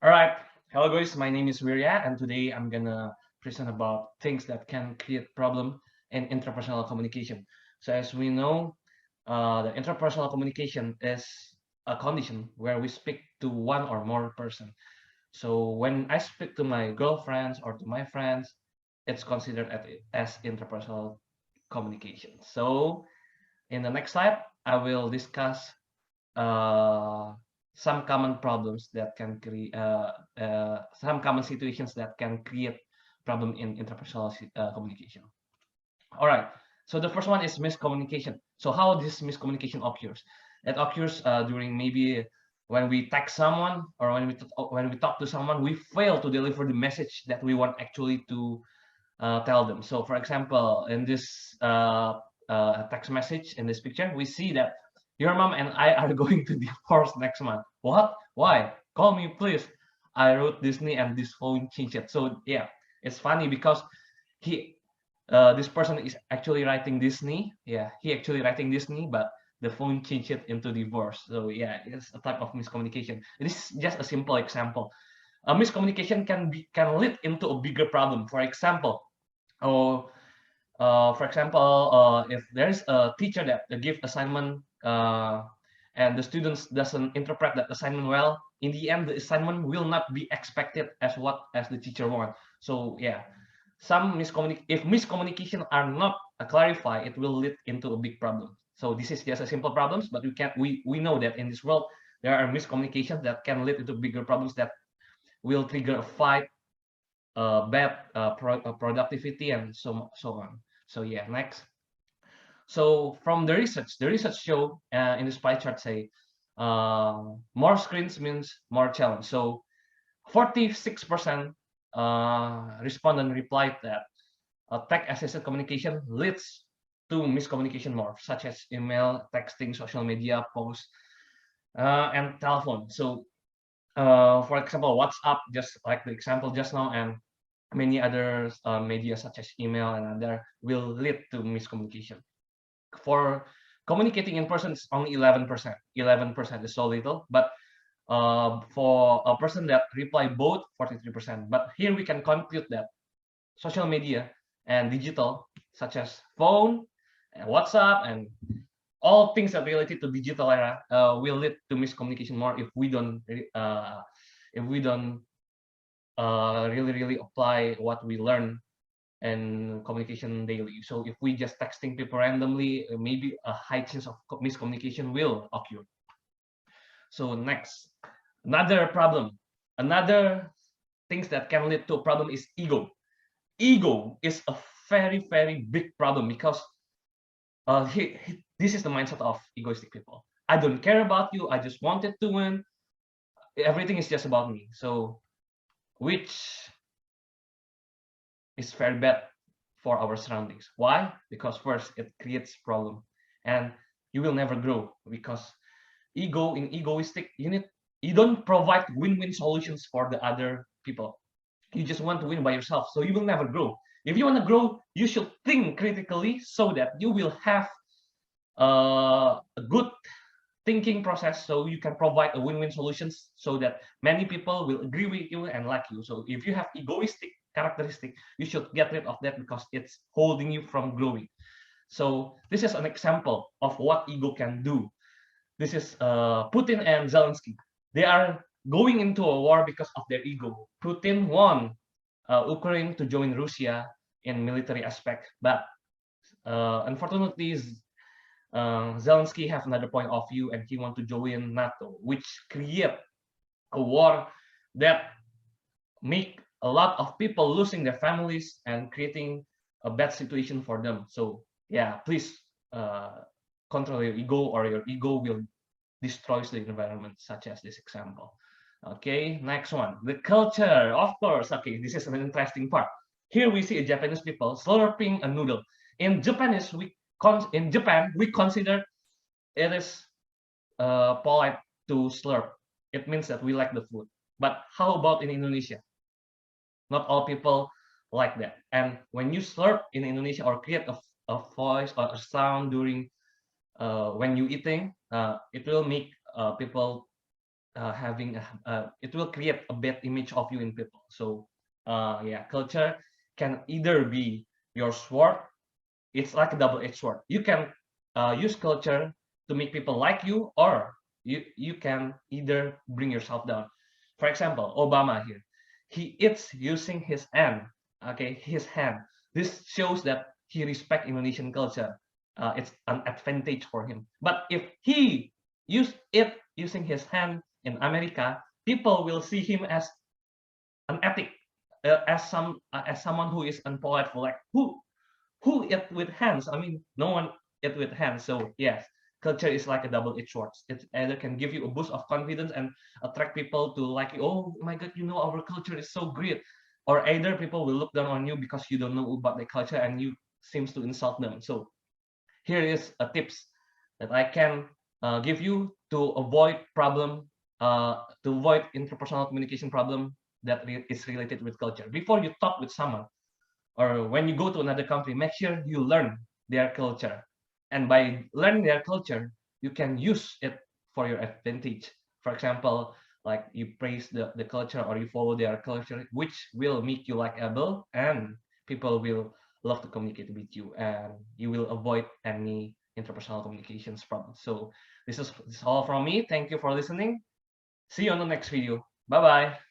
All right. Hello, guys. My name is Wirya, and today I'm gonna present about things that can create problem in interpersonal communication. So, as we know, the interpersonal communication is a condition where we speak to one or more person. So, when I speak to my girlfriends or to my friends, it's considered as interpersonal communication. So, in the next slide, I will discuss uh, some common problems that can create some common situations that can create problem in interpersonal communication. All right. So the first one is miscommunication. So how this miscommunication occurs? It occurs during maybe when we text someone or when we talk to someone, we fail to deliver the message that we want actually to tell them. So, for example, in this text message in this picture, we see that your mom and I are going to divorce next month. What? Why? Call me, please. I wrote Disney and this phone changed it. So yeah, it's funny because he, this person is actually writing Disney. Yeah, he actually writing Disney, but the phone changed it into divorce. So yeah, it's a type of miscommunication. This is just a simple example. A miscommunication can lead into a bigger problem. Or for example, if there is a teacher that give assignment and the students doesn't interpret that assignment well, in the end, the assignment will not be expected as the teacher want. So yeah, if miscommunication are not clarified, it will lead into a big problem. So this is just a simple problems, but we know that in this world there are miscommunications that can lead into bigger problems that will trigger a fight, bad productivity, and so on. So yeah, next. So from the research show in this pie chart say more screens means more challenge. So 46% respondent replied that tech-assisted communication leads to miscommunication more, such as email, texting, social media, posts, and telephone. So for example, WhatsApp, just like the example just now, and many other media such as email and other will lead to miscommunication. For communicating in person, it's only 11%. 11% is so little, but for a person that reply both, 43%. But here we can conclude that social media and digital, such as phone, and WhatsApp, and all things that related to digital era will lead to miscommunication more if we don't really apply what we learn in communication daily. So if we just texting people randomly, maybe a high chance of miscommunication will occur. So next, another problem, another things that can lead to a problem is ego. Ego is a very big problem because this is the mindset of egoistic people. I don't care about you. I just wanted to win. Everything is just about me. So which is very bad for our surroundings. Why? Because first, it creates problem, and you will never grow because in egoistic, you don't provide win-win solutions for the other people. You just want to win by yourself, so you will never grow. If you want to grow, you should think critically so that you will have a good thinking process so you can provide a win-win solutions so that many people will agree with you and like you. So if you have egoistic characteristic, you should get rid of that because it's holding you from growing. So this is an example of what ego can do. This is Putin and Zelensky. They are going into a war because of their ego. Putin won Ukraine to join Russia in military aspect, but unfortunately, Zelensky have another point of view and he want to join NATO, which create a war that make a lot of people losing their families and creating a bad situation for them. So yeah, please control your ego or your ego will destroy the environment, such as this example. Okay, next one, the culture, of course. Okay, this is an interesting part. Here we see a Japanese people slurping a noodle. In Japanese, in Japan we consider it is polite to slurp. It means that we like the food. But how about in Indonesia? Not all people like that. And when you slurp in Indonesia or create a voice or a sound during when you eating, it will make people having it will create a bad image of you in people. So yeah, culture can either be your sword. It's like a double-edged sword. You can use culture to make people like you, or you can either bring yourself down. For example, Obama here, he eats using his hand. Okay, his hand. This shows that he respects Indonesian culture. It's an advantage for him. But if he use it using his hand in America, people will see him as an ethic, as someone who is unpolite. For like who eat with hands? I mean, no one eat with hands. So yes, culture is like a double-edged sword. It either can give you a boost of confidence and attract people to like you. Oh my God, you know our culture is so great. Or either people will look down on you because you don't know about the culture and you seems to insult them. So here is a tips that I can give you to avoid to avoid interpersonal communication problem that is related with culture. Before you talk with someone, or when you go to another country, make sure you learn their culture. And by learning their culture, you can use it for your advantage. For example, like you praise the culture or you follow their culture, which will make you likable and people will love to communicate with you and you will avoid any interpersonal communications problems. So this is all from me. Thank you for listening. See you on the next video. Bye bye.